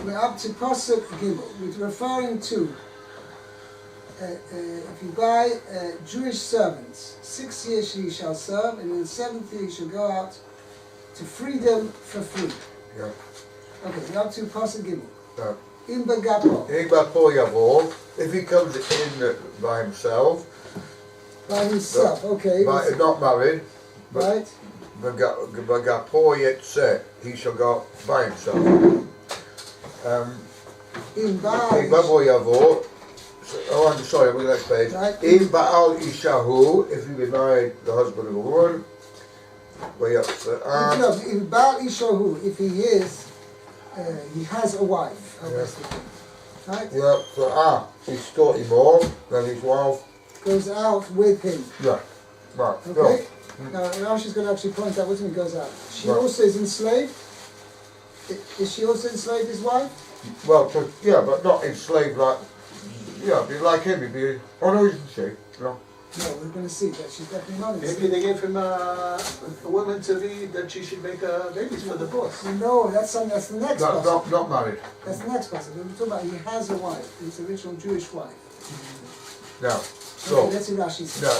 We're up to Pasuk Gimel. We're referring to if you buy Jewish servants, 6 years he shall serve, and in the 7th year he shall go out to freedom for free. Yeah. Okay, we're up to Pasuk Gimel. Yeah. In Bagapo. If he comes in by himself. By himself, okay. Not married. Right. Bagapo Yetse, he shall go by himself. In Babo Yavo. Oh, I'm sorry, I'm on the next page. Right. In Baal Ishahu, if he be married, the husband of a woman. In Baal Ishahu, if he is, he has a wife. Right? Yeah, so he's taught him more than his wife goes out with him. Yeah. Right. Okay? Now Rashi's going to actually point out what he goes out. She also is enslaved. Is she also enslaved, his wife? Well, but not enslaved like, be like him, he'd be, oh no, isn't she? No. No, we're going to see that she's definitely not enslaved. Maybe they gave him a woman to be, that she should make babies for the boss. No, that's the next person. Not married. That's the next person. We're talking about he has a wife, his original Jewish wife. Now, so, okay, let's see Rashi says. Now,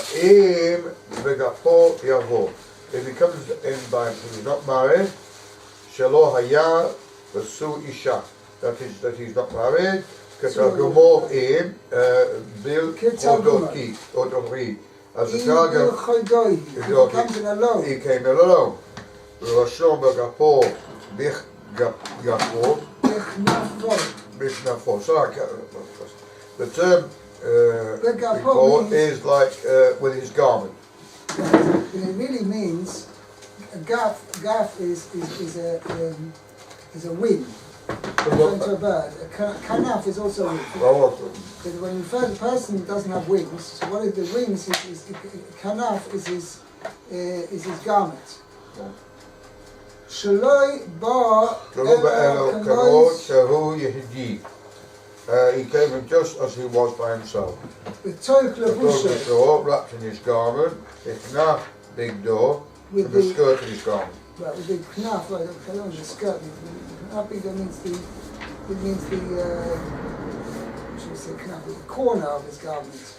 Vegapo Yavo. If he comes in by himself, he's not married, Shelo Haya Vasu Isha. That is, that he's not married. Ketagumor im Bil Odori. As a Targum, he comes in alone. He came in alone. Rashom Vegapo Bich Gapo Bishnafo. So the term Before is like with his garment. It really means gaf is a wing. Referring to a bird. Kanaf is also a wing. But when you refer to a person who doesn't have wings, so what is the wings? Kanaf is his garment. Shaloi ba he came in just as he was by himself. The door wrapped in his garment, it's not big door, with the skirt in his garment. Right, with the knaf, right, the skirt. Knaf means the corner of his garment.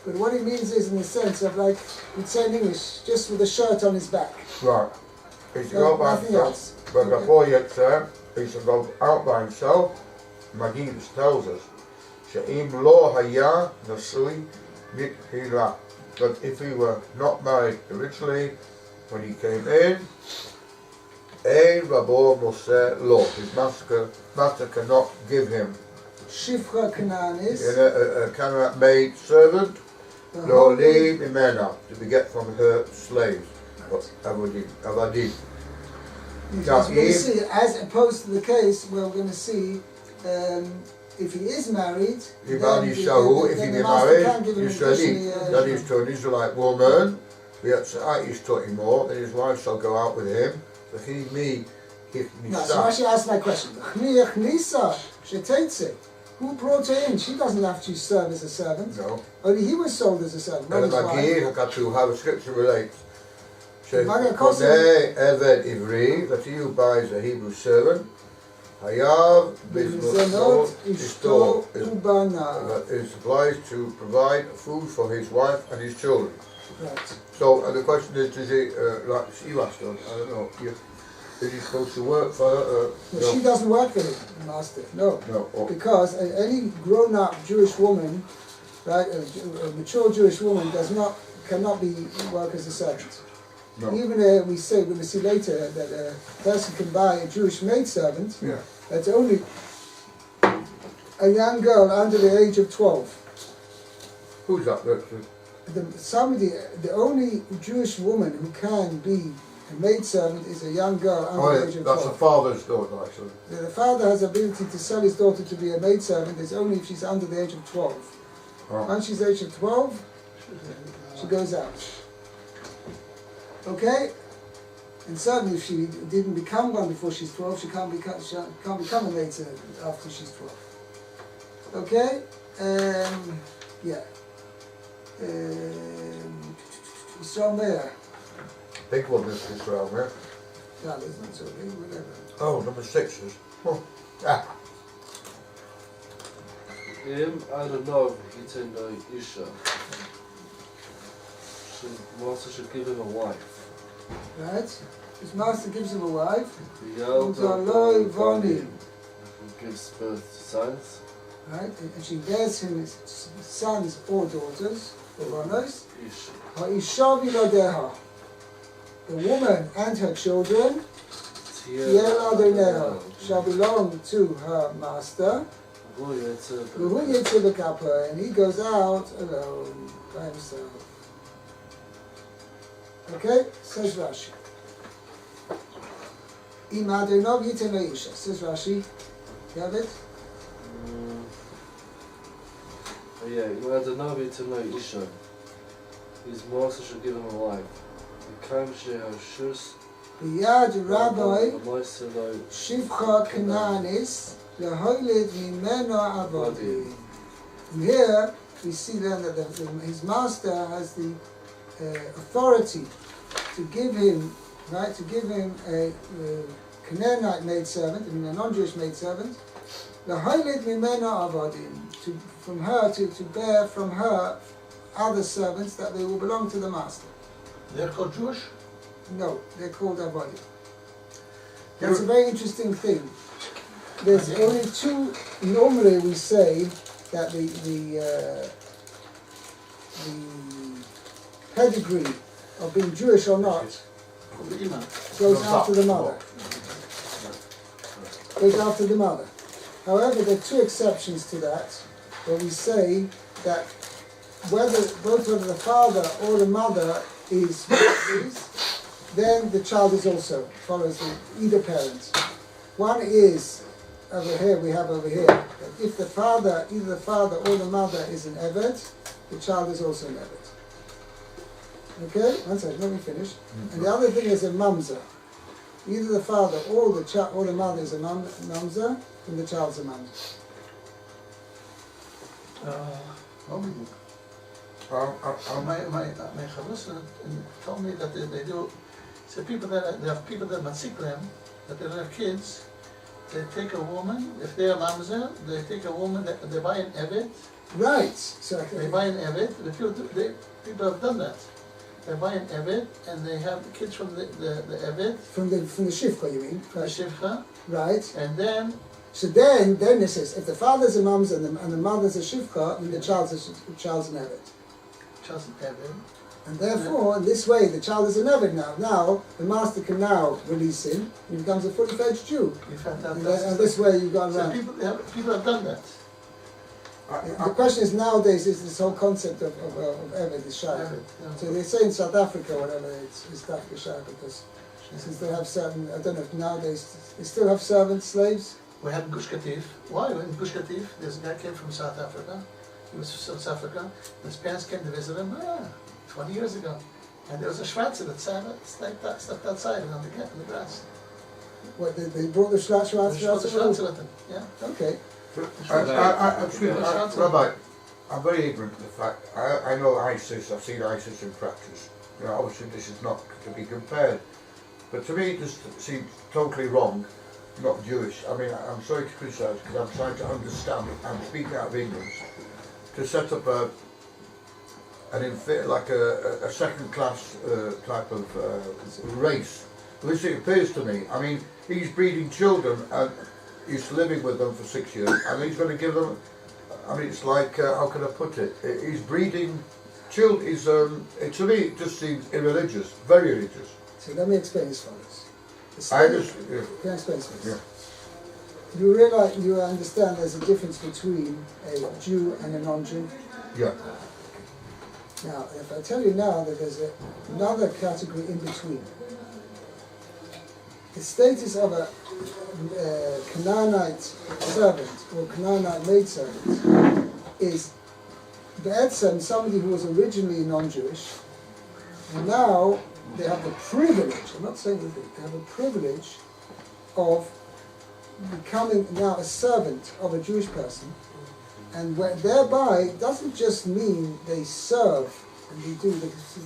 But what it means is in the sense of, like we'd say in English, just with a shirt on his back. Right. He should go by himself. But before he should go out by himself. Magidus tells us, She'im lo haya nasui mithila, that if he were not married originally, when he came in, ein rabo moseh lo, his master cannot give him Shifra Canaanis, a Canaanite maid servant, lo li imena, to beget from her slaves, avadim. Now, we're going to see, as opposed to the case where we're going to see. If he is married, if he be married, Yisraeli, that is to an Israelite woman, he's taught him more, then his wife shall go out with him. No, so I should ask my question. Who brought her in? She doesn't have to serve as a servant. No. Only he was sold as a servant. And how the scripture relates. Eved Ivri, that he who buys a Hebrew servant, Hayav Bizmot Ishto, is obliged to provide food for his wife and his children. Right. So the question is he, like you asked us, I don't know, is he supposed to work for her? No, she doesn't work for him, master. No. Because any grown-up Jewish woman, right, a mature Jewish woman cannot work as a servant. No. Even we're going to see later that a person can buy a Jewish maidservant. Yeah. That's only a young girl under the age of 12. Who's that? The only Jewish woman who can be a maidservant is a young girl under the age of 12. That's the father's daughter, actually. The father has the ability to sell his daughter to be a maidservant. It's only if she's under the age of 12. Oh. Once she's the age of 12, she goes out. Okay? And certainly if she didn't become one before she's 12, she can't become a maidservant after she's 12. Okay? Yeah. Israel Meir. Big one is Israel Meir. No, there's not so big, whatever. Oh, number 6 is. Oh. Ah. אם אדונו ייתן לו אישה, master should give him a wife. Right? His master gives him a wife. He gives birth to sons. Right? And she bears him sons or daughters. The woman and her children shall belong to her master. And he goes out alone by himself. Okay? Says Rashi. Says Rashi. You have it? Yeah, אם אדונו ייתן לו אישה, his master should give him a wife. וכאן שהשוס ביד רבי שפחה כנעניס להוליד ממנו עבדים. And here we see then that his master has the authority to give him, right, to give him a Canaanite maidservant, I mean a non-Jewish maidservant, להוליד ממנו עבדים, from her to bear from her other servants that they will belong to the master. They're called Jewish? No, they're called Avadim. That's a very interesting thing. There's only two. Normally, we say that the pedigree of being Jewish or not goes after the mother. Goes after the mother. However, there are two exceptions to that, where we say that whether the father or the mother is then the child is also follows either parent. One is over here. We have over here that if the father, either the father or the mother is an eved, the child is also an eved. Okay, one second. Let me finish. And the other thing is a mamzer. Either the father or the mother is a mamzer, and the child's a mamzer. My chavrusa told me that they do. So people that matzik them, that they don't have kids, they take a woman. If they are mamzer, they take a woman. They buy an evet. Right. So they buy an evet. People have done that. They buy an evet and they have kids from the evet. From the shivcha, you mean? Right. The shivcha. Right. And then. So then it says if the father's a mamzer and the mother's a shivcha, then the child's an evet. And therefore, in this way, the child is an Eved now. Now, the master can now release him, and he becomes a fully fledged Jew. And this way, you've gone around. People have done that. The question is, nowadays, is this whole concept of Eved is shy. So they say in South Africa, whatever, it's South Africa shy, because since they have certain, I don't know if nowadays, they still have servants, slaves? We had in Gush Katif. Why? In Gush Katif, there's a guy came from South Africa. He was from South Africa. His parents came to visit him 20 years ago. And there was a Schwarzer that stepped outside on the grass. What, they brought the Schwarzer with them, yeah. Okay. Rabbi, I'm very ignorant of the fact. I know ISIS, I've seen ISIS in practice. You know, obviously this is not to be compared. But to me it just seems totally wrong, not Jewish. I mean, I'm sorry to criticise because I'm trying to understand it. I'm speaking out of ignorance. To set up a second-class type of race, which it appears to me. I mean, he's breeding children and he's living with them for 6 years, and he's going to give them. I mean, it's like how can I put it? He's breeding children. To me, it just seems irreligious, very religious. So let me explain as follows. Can I explain as follows? Yeah. You understand there's a difference between a Jew and a non-Jew? Yeah. Now, if I tell you now that there's another category in between, the status of a Canaanite servant or Canaanite maidservant is be'etzem, somebody who was originally non-Jewish, and now they have the privilege, I'm not saying that they have a privilege of becoming now a servant of a Jewish person, and thereby doesn't just mean they serve and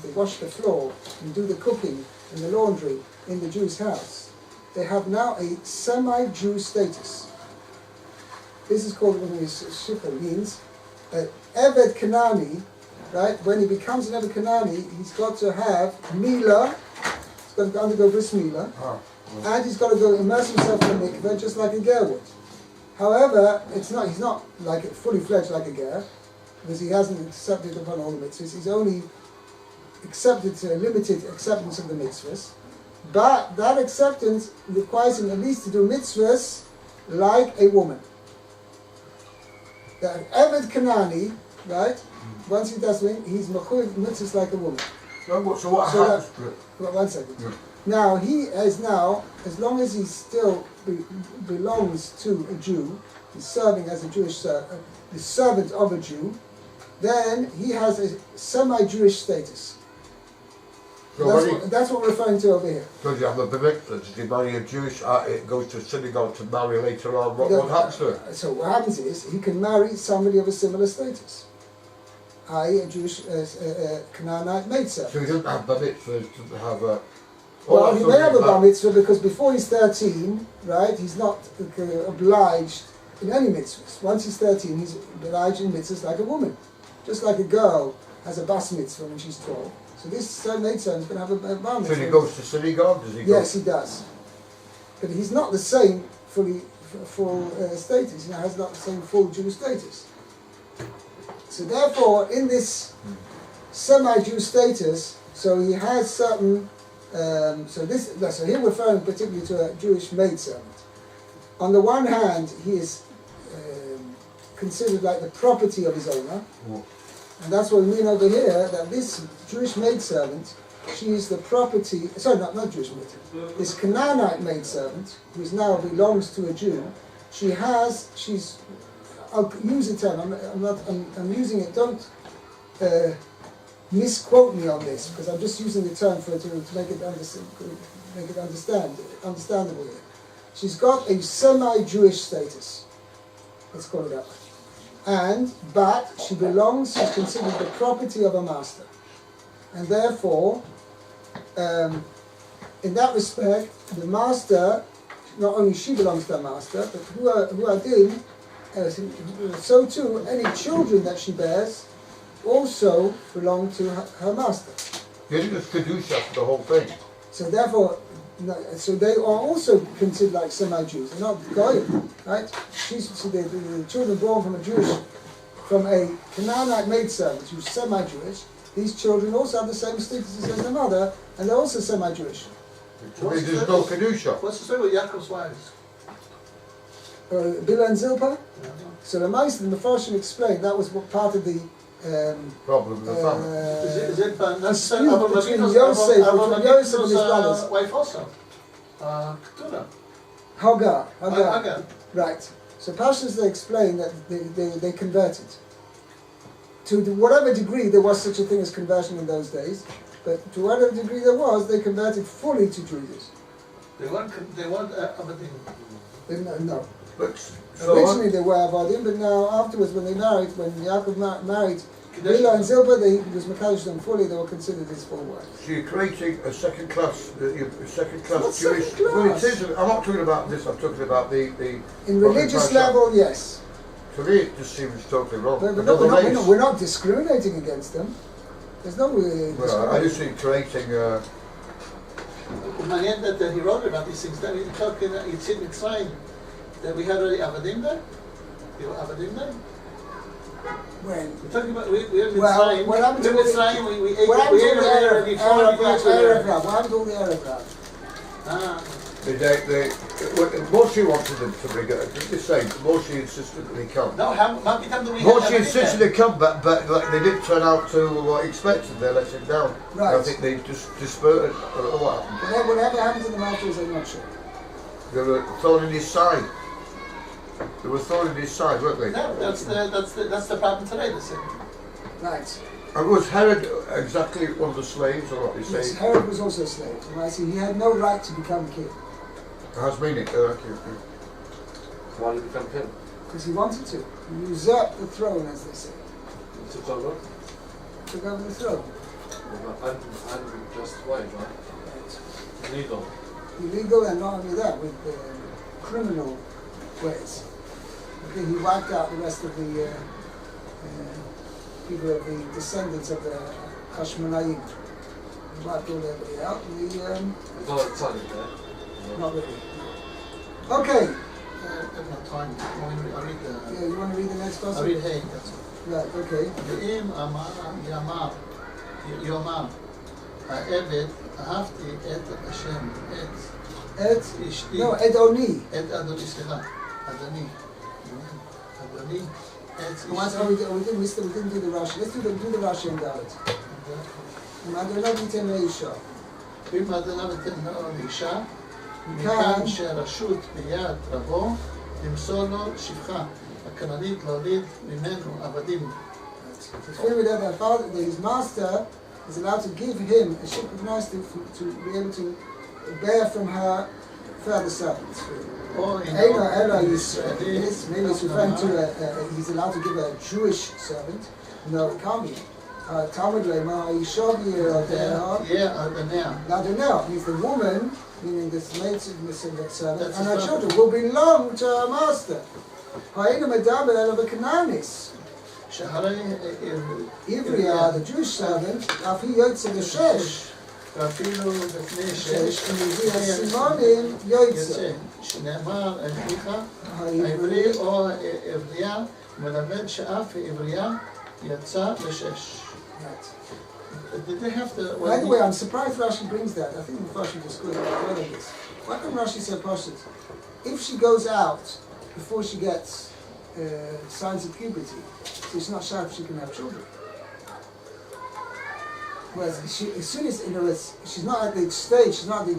they wash the floor and do the cooking and the laundry in the Jew's house. They have now a semi-Jew status. This is called when Shippa means Eved Kanani, right? When he becomes an Eved Kanani, he's got to have Mila, he's got to undergo Bris Mila, and he's got to go immerse himself in the mikveh just like a ger would. However, he's not like fully fledged like a ger, because he hasn't accepted upon all the mitzvahs. He's only accepted to a limited acceptance of the mitzvahs. But that acceptance requires him at least to do mitzvahs like a woman. The Eved Kanani, right? Once he does it, he's mechuyev mitzvahs like a woman. So what happens? One second. Yeah. Now he is now, as long as he still belongs to a Jew, he's serving as a Jewish the servant of a Jew, then he has a semi-Jewish status. So that's what we're referring to over here. Does he have a mitzvah? Does he marry a Jewish? It goes to synagogue to marry later on. What happens to him? So what happens is he can marry somebody of a similar status, i.e. a Jewish Canaanite maidservant. So he doesn't have bar mitzvah to have a... Well, he may have a bar mitzvah because before he's 13, right, he's not obliged in any mitzvahs. Once he's 13, he's obliged in mitzvahs like a woman. Just like a girl has a bas mitzvah when she's 12. So this maidservant is going to have a bar mitzvah. So he goes to synagogue, does he go? Yes, he does. But he's not the same full status. He has not the same full Jewish status. So therefore, in this semi-Jew status, so he has certain... so here we're referring particularly to a Jewish maidservant. On the one hand, he is considered like the property of his owner. And that's what we mean over here, that this Jewish maidservant, she is the property, sorry, not Jewish maidservant, this Canaanite maidservant, who now belongs to a Jew, I'll use the term, I'm using it, don't misquote me on this, because I'm just using the term to make it understandable here. She's got a semi-Jewish status, let's call it that way. But she's considered the property of a master. And therefore, in that respect, the master, not only she belongs to a master, but who are din, so too, any children that she bears also belong to her master. You're just kedusha for the whole thing. So therefore, so they are also considered like semi-Jews. They're not goyim, right? So the children born from a Canaanite maidservant who's semi-Jewish. These children also have the same status as their mother, and they're also semi-Jewish. There's no kedusha. What's the story with Yaakov's wives? Bilhah and Zilpah. So the Meister and the Mepharshim explained that was part of the problem of the family. Is it dispute between Yosef and his brothers. Wife also? Ketuna. Hagar. Right. So Pashas, they explain that they converted. To whatever degree there was such a thing as conversion in those days, but to whatever degree there was, they converted fully to Judaism. They weren't Avadim. No. But originally they were Avadim, but now afterwards when Yaakov married Bilhah and Zilpah, because Mekadosh them fully, they were considered his full wives. So you're creating a second class Jewish... Second class? Well, it is, I'm not talking about this, I'm talking about the in religious level, yes. To me it just seems totally wrong. But we're not discriminating against them. There's no... well, I just think creating... Manian that he wrote about these things, that he talked in Yitzhak Mitzrayim, that we had already Avadim there? You were Avadim there? When? We're talking about, we had Mitzrayim. What happened to Mitzrayim, we ate what happened to the already before Arab What happened to the Arab Rab? Moshe wanted them to bring it. The same. Moshe insisted that they come. No, how many times do we Moshe insisted they come, but like, they didn't turn out to what expected. They let him down. Right. I think they just dispersed. What happened? Whatever happened to the Malchus, I'm not sure. They were thrown in his side. They were thrown in his side, weren't they? No, that's the problem today. The same. Right. And was Herod exactly one of the slaves, or what you say? Yes, Herod was also a slave. Right? So he had no right to become king. Has meaning. Okay. Why did he become king? Because he wanted to. He usurped the throne, as they say. He took over? Took over the throne. Unjust way, right? Illegal. Illegal, and not only that, with criminal ways. Okay, he wiped out the rest of the people of the descendants of the Hashmonaim. He wiped all everybody out. Not really. Okay. time. Yeah, you want to read the next passage? I read hey. Right, okay. ואם יאמר העבד אהבתי את השם, את אשתי, no, אדוני. את אדוני, סליחה, אדוני, את we didn't do the Rashi. Let's do the Rashi and Dalit. אם אדוני ייתן לאישה. ואם אדוני ייתן לאישה, מכאן שהרשות ביד רבו, למסור לו שפחה, הכנענית להוליד ממנו עבדים. It's clear that his master is allowed to give him a ship of nice to be able to bear from her further servants. Ella is maybe it's referring to he's allowed to give a Jewish servant. No, it can't be. Talmud Lema Yeshiva Ladonel means the woman, meaning this maid servant, and her children will belong to her master. Ha'ina medaber ela v'kananis. Ivriya, the Jewish servant, afi yotze l'shesh. ואפילו לפני שש, סימונים יוצא. שנאמר אביך, העברי או עברייה, מלמד שאף העברייה יצא לשש. Did they have to... By the way, I'm surprised Rashi brings that. I think the Rashi was good at this. Why can Rashi say Pashut? If she goes out before she gets signs of puberty, so it's not sure if she can have children. Whereas as soon as, in other words, she's not at the stage, she's not at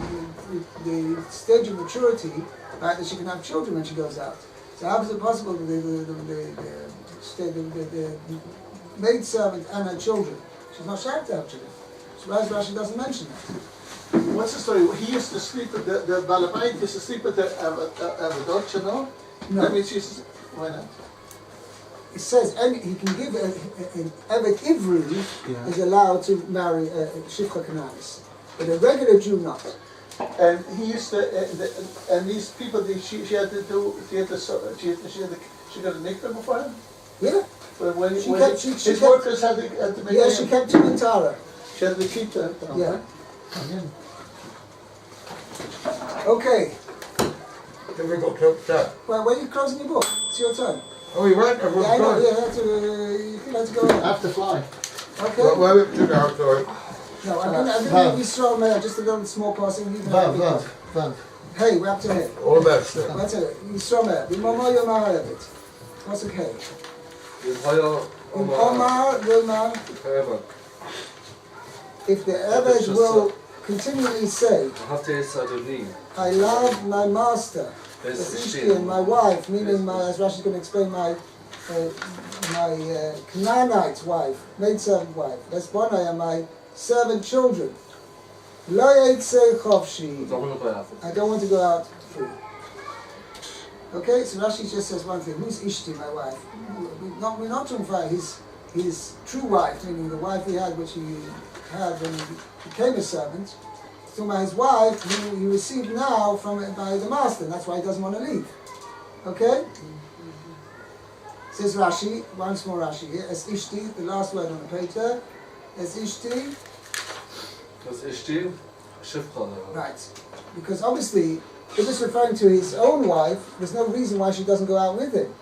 the stage of maturity, right, that she can have children when she goes out. So how is it possible that the maid servant and her children, she's not sure to have children? So Rashi doesn't mention that. What's the story? He used to sleep with the Balabait used to sleep with the Avedot, you know? No. That means why not? It says he can give an Evet Ivri is allowed to marry a Shifcha Kananis, but a regular Jew not. And he used to, and these people, she got to make them before him? Yeah. But when his workers had to make them. Yeah, she kept him in Tara. She had to keep them. Yeah. Okay. Then we got to that. Well, when are you closing your book? It's your turn. Oh, you went? Yeah, I know, yeah, let's go on. I have to fly. Okay. Well, where we took out, sorry. No, I'm going to be strong now, just a little small passing. Vav. Hey, we're up to here. All the best. That's it. Yisrael Me'er. B'momo yomar ha'evet. What's okay? Omar yomar. If the Eved will continually say, I love my master, and my wife, meaning as Rashi is going to explain, my Canaanite wife, maidservant wife, Lesbonai, and my servant children. Lo yeitzei chofshi. I don't want to go out free. Okay, so Rashi just says one thing. Who's Ishti, my wife? We're not talking about his true wife, meaning the wife he had, which he had when he became a servant. So his wife, who he received now by the master, and that's why he doesn't want to leave. Okay? Says Rashi, once more Rashi here, as Ishti, the last word on the page there, as Ishti. As Ishti, Shifcha. Right. Because obviously, if it's referring to his own wife, there's no reason why she doesn't go out with him.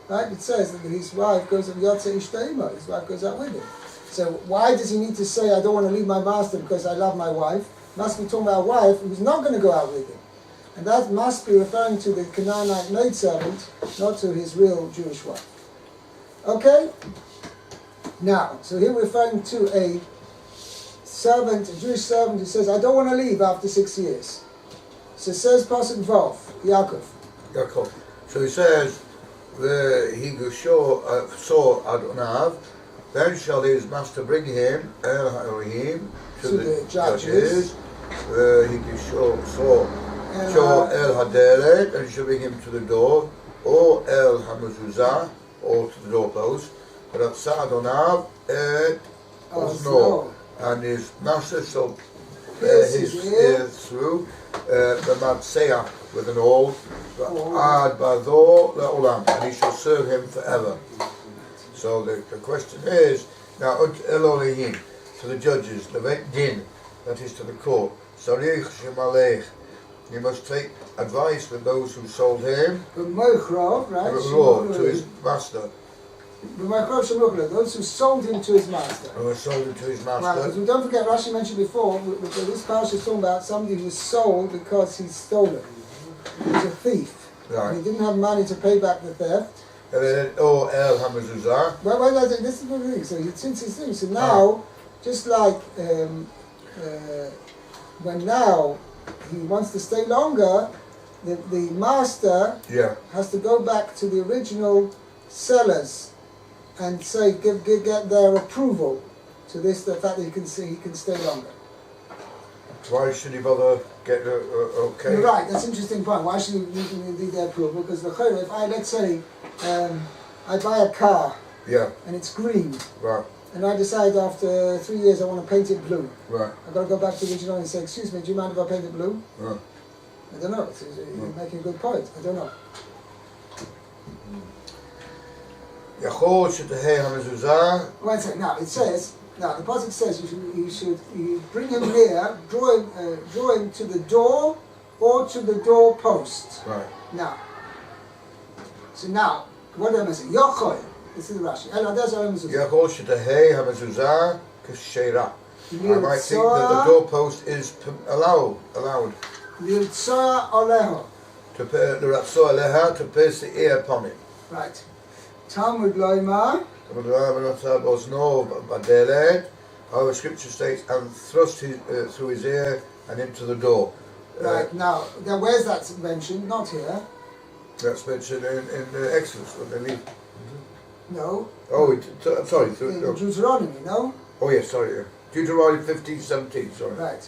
Right? It says that his wife goes and Yotze Ishtaima, his wife goes out with him. So why does he need to say, I don't want to leave my master because I love my wife? Must be talking about a wife who's not going to go out with him. And that must be referring to the Canaanite maidservant, not to his real Jewish wife. Okay? Now, so here we're referring to a servant, a Jewish servant who says, I don't want to leave after 6 years. So it says Pasuk Vav, Yaakov. So he says, he saw Adonav, then shall his master bring him, El HaElohim, to the judges. He saw El Haderet, and shall bring him to the door, or El Hamazuzah, or to the doorpost. But at Adonav et Ozno, and his master shall bear his ear through, the Matzea with an awl, Ad Bado Le'olam, and he shall serve him forever. So the question is, now Elolehim, to the judges, Levet Din, that is to the court, Sarich Shemalech, you must take advice with those who sold him, right? To his master. Those who sold him to his master. Who sold him to his master. Right, because we don't forget, Rashi mentioned before, this parasha is talking about somebody who was sold because he stole it. He was a thief. Right. And he didn't have money to pay back the theft. And then, oh, El Hamazuzah. Well, this is the thing. So since he's doing so now, just like when now he wants to stay longer, the master has to go back to the original sellers and say get their approval to this, the fact that he can stay longer. Why should he bother get okay? You're right, that's an interesting point. Why should he need their approval? Because if let's say I buy a car and it's green, right, and I decide after 3 years I want to paint it blue, right, I've got to go back to the original and say, excuse me, do you mind if I paint it blue? Right. I don't know, you're making a good point, I don't know. One second, now it says, the pasuk says you bring him near, draw him to the door or to the door post. Right. Now, what am I saying? Yochoi, this is Rashi. Yachol shetahei hamezuzah k'sheira. I might think that the doorpost is allowed. L'ritzoa oleho. To pierce the ear upon it. Right. Talmud loima. Our scripture states, and thrust through his ear and into the door. Right, now where's that mentioned? Not here. That's mentioned in Exodus when they leave. No. Oh, sorry. In Deuteronomy, no? Oh yes, sorry. Deuteronomy 15:17, sorry. Right.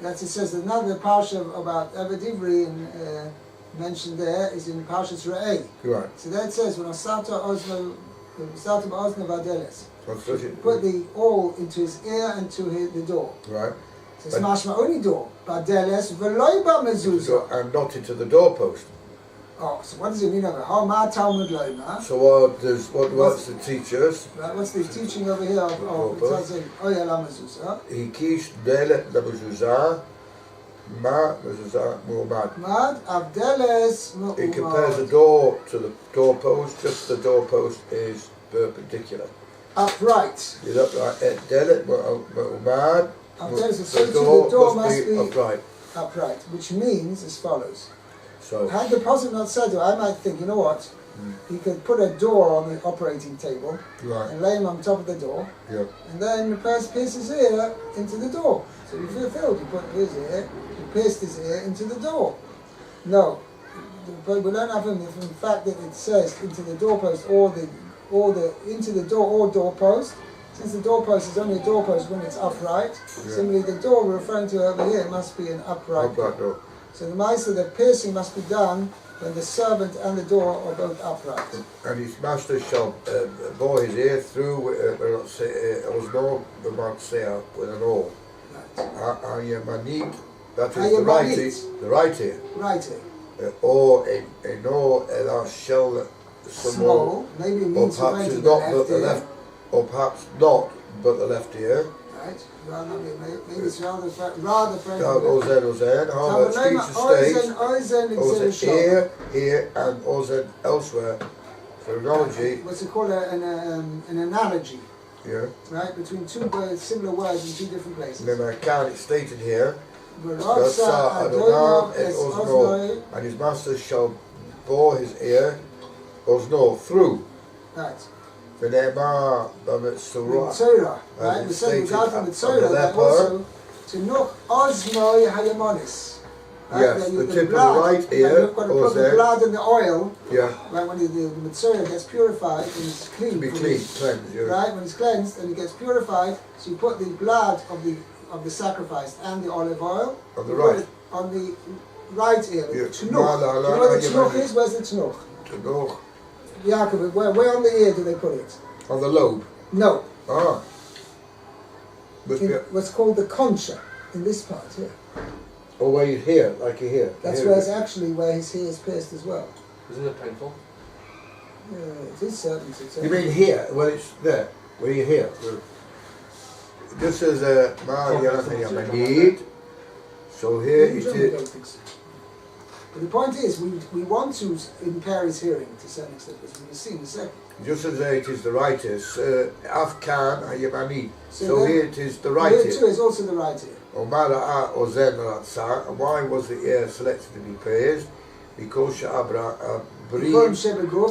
It says another parsha about Eved mentioned there is in Parshas Re'eh. Right. So that says when Asata Ozno Vadeles. Put the awl into his ear and to the door. Right. So it's mashma only door. Vadeles v'loy ba mezuzah. And not into the doorpost. Oh, so what does it mean over here? Ma Talmud loyma. So what's the teachers? Right, what's the teaching over here of it says Oya la mezuzah? Hikish delet la mezuzah. Ma mezuzah mu'mad. Mad avdeles mu'mad. It compares the door to the doorpost. Just the doorpost is perpendicular. Upright. It's upright. Delet mu'mad. The door must be upright. Upright, which means as follows. So, had the Prophet not said it, I might think, you know what? He could put a door on the operating table and lay him on top of the door, and then the person pierces his ear into the door. So he fulfilled. He put his ear, he pierced his ear into the door. No, but we don't have him from the fact that it says into the doorpost or into the door or doorpost. Since the doorpost is only a doorpost when it's upright, similarly the door we're referring to over here must be an upright door. So the Maisa, the piercing must be done when the servant and the door are both upright. And his master shall bore his ear through with an awl. That is the right ear. Right ear. Or a no shell small, maybe it means or perhaps not but the left, or perhaps not but the left ear. Right. Maybe it's rather friendly. Ozen. However, scripture states ear, and ozen elsewhere. Phrenology. What's it called? An analogy. Yeah. Right, between two similar words in two different places. Then I count it stated here. And his master shall bore his ear, ozno, through. Right. V'ne'emar b'mitzorah. Right, we said regarding the Tzorah that also to knock ozno hayamonis. Right? Yes, the tip of the right ear. You've got to put the blood and the oil. Yeah. Right, when the Mitzorah gets purified and it's clean. To be cleansed. Yeah. Right, when it's cleansed and it gets purified, so you put the blood of the sacrifice and the olive oil on the right. On the right ear. Yeah. Tnuch. You know what the tnuch is? Where's the tnuch? Tnuch. Yaakov, where on the ear do they put it? On the lobe? No. Ah. What's called the concha, in this part here. Or where you're here, like you're here. That's where it's actually where his hair is pierced as well. Isn't it painful? It is certain. You mean here? Well, it's there. Where you're here. This is a Mayanayamid. So here it is. But the point is, we want to impair his hearing to a certain extent, as we will see in a second. Just as it is the right ear. Afkan Hayamani. So here it is the right ear. Here too is also the right ear. Omara Ozen Ratsa. And why was the ear selected to be praised? Because Sha'abra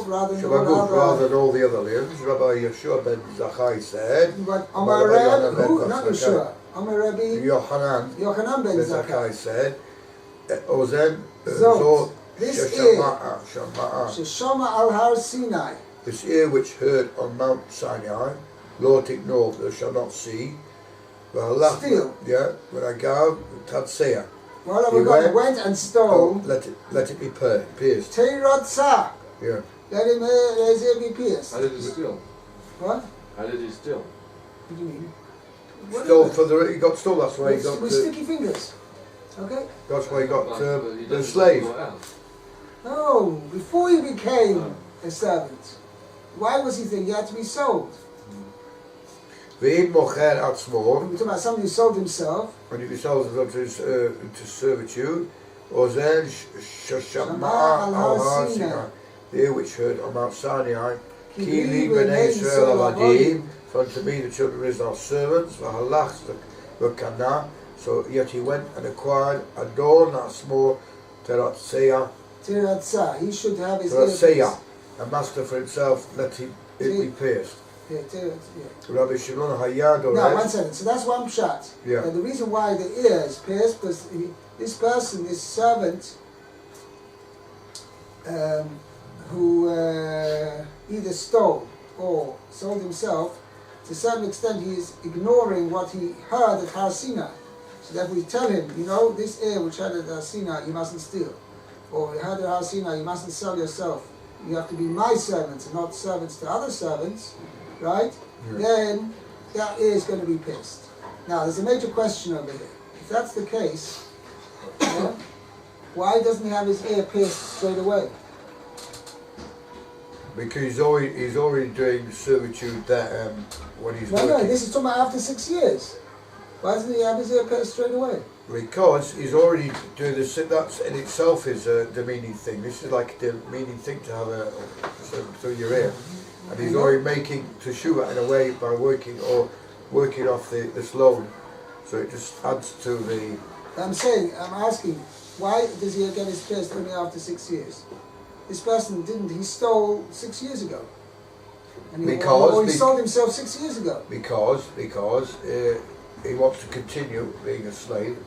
rather than all the other limbs. Rabbi Yeshua ben Zachai said. But Amar Reb, not Yeshua. Amar Rabbi Yochanan ben Zachai said. Ozen Zot. This ear, Sheshama al Har Sinai. This ear which heard on Mount Sinai, Lord ignore, thou shalt not see. Steal. Yeah, when I go, Tadseah. Well, he went and stole. Let it be pierced. Teiratza. Yeah. Let his ear be pierced. How did he steal? What? How did he steal? What do you mean? He got stole, that's why he got... With sticky fingers. Okay? That's why he got the slave. No, before he became a servant. Why was he thinking he had to be sold? We're talking about somebody who sold himself. When he sold himself to servitude, or then Shashama al Sinai, the ear which heard on Mount Sinai, Kili b'nei Israel avadim, for unto me the children of Israel servants, v'halach v'kana. So yet he went and acquired a door, not small, Teratseah. Teratza, he should have his ear. A master for himself, let it be pierced. Yeah. Rabbi Shimon Hayad or now, 1 second. So that's one pshat. Yeah. And the reason why the ear is pierced, because this person, this servant, who either stole or sold himself, to a certain extent he is ignoring what he heard at Har Sinai. So that we tell him, this ear which heard at Har Sinai, you mustn't steal. Or you heard at Har Sinai, you mustn't sell yourself. You have to be my servants and not servants to other servants, right? Yeah. Then that ear is going to be pierced. Now, there's a major question over here. If that's the case, why doesn't he have his ear pierced straight away? Because he's already doing servitude that when he's working. No, this is talking about after 6 years. Why doesn't he have his ear pierced straight away? Because he's already doing this. That in itself is a demeaning thing. This is like a demeaning thing to have a servant through your ear. And he's already making teshuvah in a way by working off this load. So it just adds to the... I'm asking, why does he get his pierced only after 6 years? This person he stole 6 years ago. And he sold himself 6 years ago. Because he wants to continue being a slave.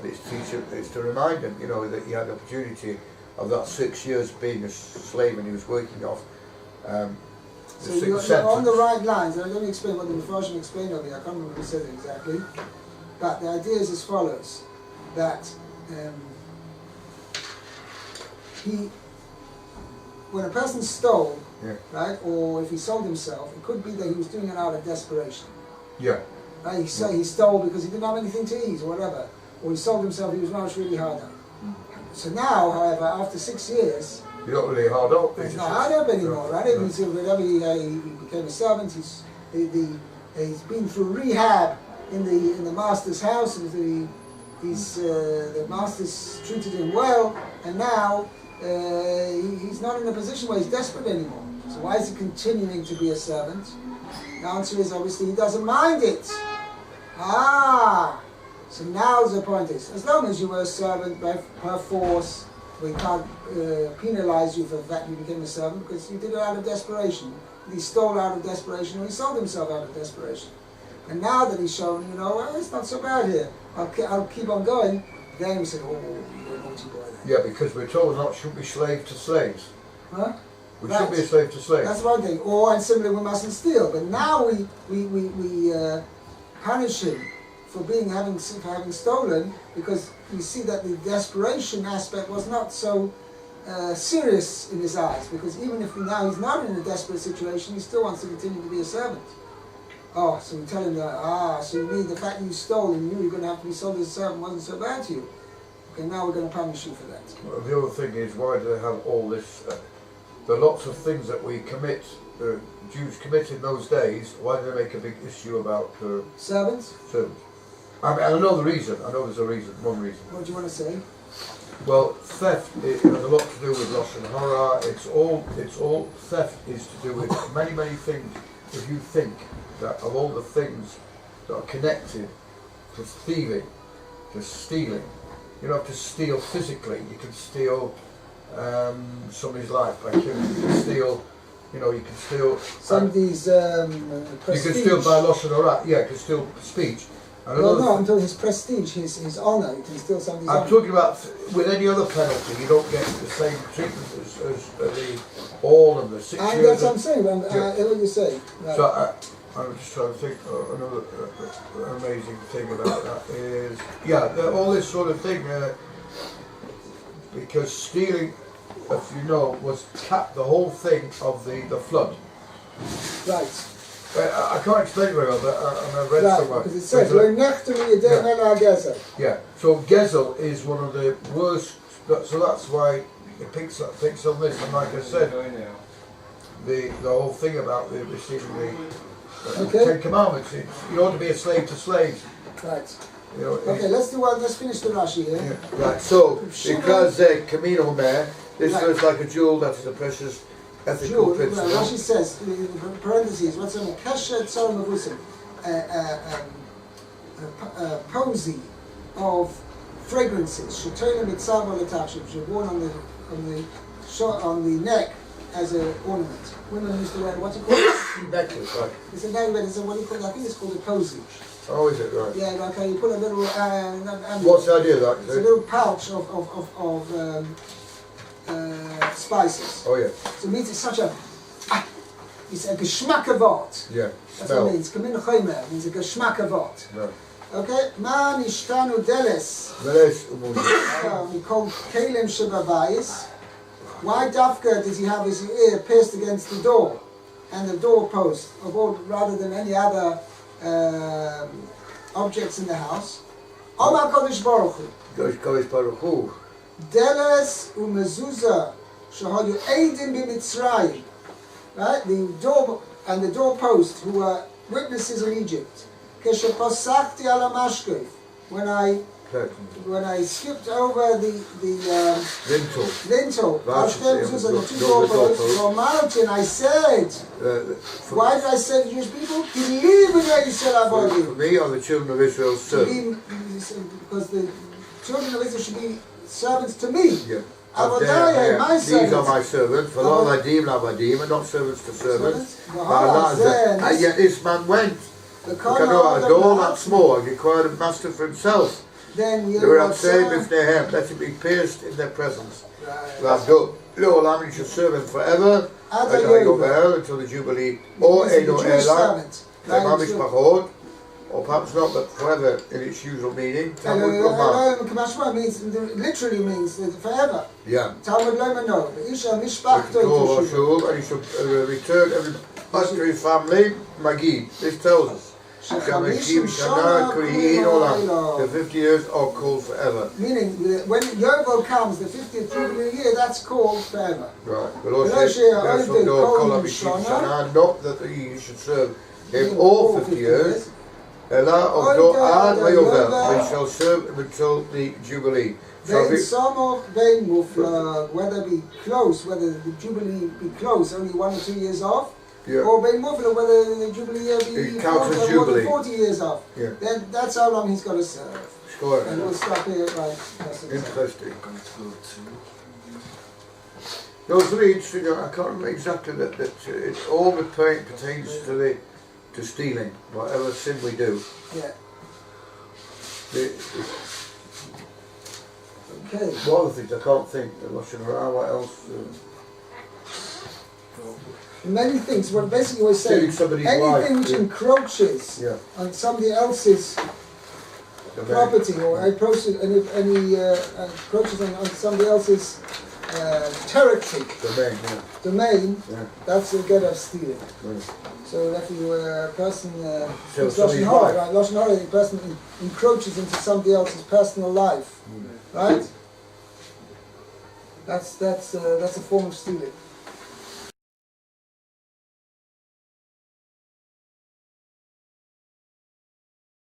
And it's to remind him, that he had the opportunity of that 6 years being a slave and he was working off so you're on the right lines. Let me explain what the Nafshi explained over here. I can't remember who said it exactly. But the idea is as follows, that when a person stole, right, or if he sold himself, it could be that he was doing it out of desperation. Yeah. Right? He stole because he didn't have anything to eat or whatever. Or he sold himself, he was worked really hard up. So now, however, after 6 years, you're not really hard up. He's not hard up anymore, right? He became a servant. He's been through rehab in the master's house. The master's treated him well, and now he's not in a position where he's desperate anymore. So why is he continuing to be a servant? The answer is obviously he doesn't mind it. So now the point is, as long as you were a servant per force, we can't penalize you for the fact you became a servant because you did it out of desperation. He stole out of desperation or he sold himself out of desperation. And now that he's shown, it's not so bad here. I'll keep on going. Then we say, you're a naughty boy then. Yeah, because we're told shouldn't be slave to slaves. Huh? We shouldn't be a slave to slaves. That's one thing. And similarly, we mustn't steal. But now we punish him for having stolen, because we see that the desperation aspect was not so serious in his eyes, because even if now he's not in a desperate situation, he still wants to continue to be a servant. So we tell him that, so you mean the fact that you stole and you knew you were going to have to be sold as a servant wasn't so bad to you. Okay, now we're going to punish you for that. Well, the other thing is, why do they have all this? There are lots of things that we commit, Jews commit in those days. Why do they make a big issue about servants? Servants. I mean, I know the reason. I know there's a reason. One reason. What do you want to say? Well, theft it has a lot to do with Lashon Hara. It's all theft is to do with many things. If you think that of all the things that are connected to thieving, to stealing, you don't have to steal physically. You can steal somebody's life, like you can steal. You know, you can steal somebody's prestige. You can steal by Lashon Hara. Yeah, you can steal speech. Well, no, I'm talking his prestige, his honour. You can steal somebody's honour. I'm talking about with any other penalty, you don't get the same treatment as all of the 6 years. That's what I'm saying. I hear what you're saying. Right. So I'm just trying to think. Another amazing thing about that is, all this sort of thing. Because stealing, if you know, was the whole thing of the flood. Right. I can't explain it very well, but I've read somewhere. Because it says, so Gezel is one of the worst, so that's why it picks on this, and like I said, the whole thing about receiving the Ten Commandments, you ought to be a slave to slaves. Right. You know, okay, let's finish the Rashi here. Yeah. Right, so, because Kamino Mer, this looks like a jewel that is a precious ethical principle. Rashi says, in parentheses, what's on a kasha tzara mavusim, a posy of fragrances, shetolim mitzava letachim, which are worn on the neck as an ornament. Women used to wear, what's it called? Necklace, right. It's a necklace, it's what do you call it? I think it's called a posy. Oh, is it, right? Yeah, like you put a little... what's the idea of that? It's a little pouch of spices. Oh, yeah. So it means it's such a... it's a geschmackavot. Yeah, that's what it means. Kamin choymer means a geschmackavot. Right. Okay? Ma nishtanu deles. Deles. We call kelim shebabayis. Why dafka does he have his ear pierced against the door and the doorpost rather than any other objects in the house? Omar Kodesh Baruch Hu. Kodesh Baruch Hu. Deles u'mezuzah shehayu eidim b'Mitzrayim. Right, the door and the doorpost who were witnesses in Egypt. Kesheposachti ala mashkev, when I skipped over the lintel, and the two doorposts, and I said, why did I say to the Jewish people? For me, or the children of Israel served. Because the children of Israel should be servants to me. Yeah. My these are my servants, for Lord Adim, and not servants to servants. And yet this man went. You can know a door that small, he required a master for himself. Then they were not saved if they have, let him be pierced in their presence. Lord, you should serve him forever, until the Jubilee, or Eno Ela, or perhaps not, but forever in its usual meaning. Talmud means, literally means forever. Yeah. Talmud Loma no. And he should return to his family, Magid. This tells us. The 50 years are called forever. Meaning, when Yovel comes, the 50th Jubilee year, that's called forever. Right. Not that he should serve him all 50 years. We shall serve him until the Jubilee. Whether be close, whether the Jubilee be close, only 1 or 2 years off, yeah. Or bein mufla, whether the Jubilee year be 40 years off. Yeah. Then that's how long he's got to serve. Sure. And we'll stop here right. Interesting. No, it's very interesting. I can't remember exactly that it all pertains to stealing, whatever sin we do. Yeah. Okay. One of the things I can't think. What else? Many things. What basically we're saying, anything which encroaches on somebody else's property or encroaches on somebody else's territory, domain, that's a get of stealing. So if a person, Lashon Hara, a person encroaches into somebody else's personal life, Right? That's a form of stealing.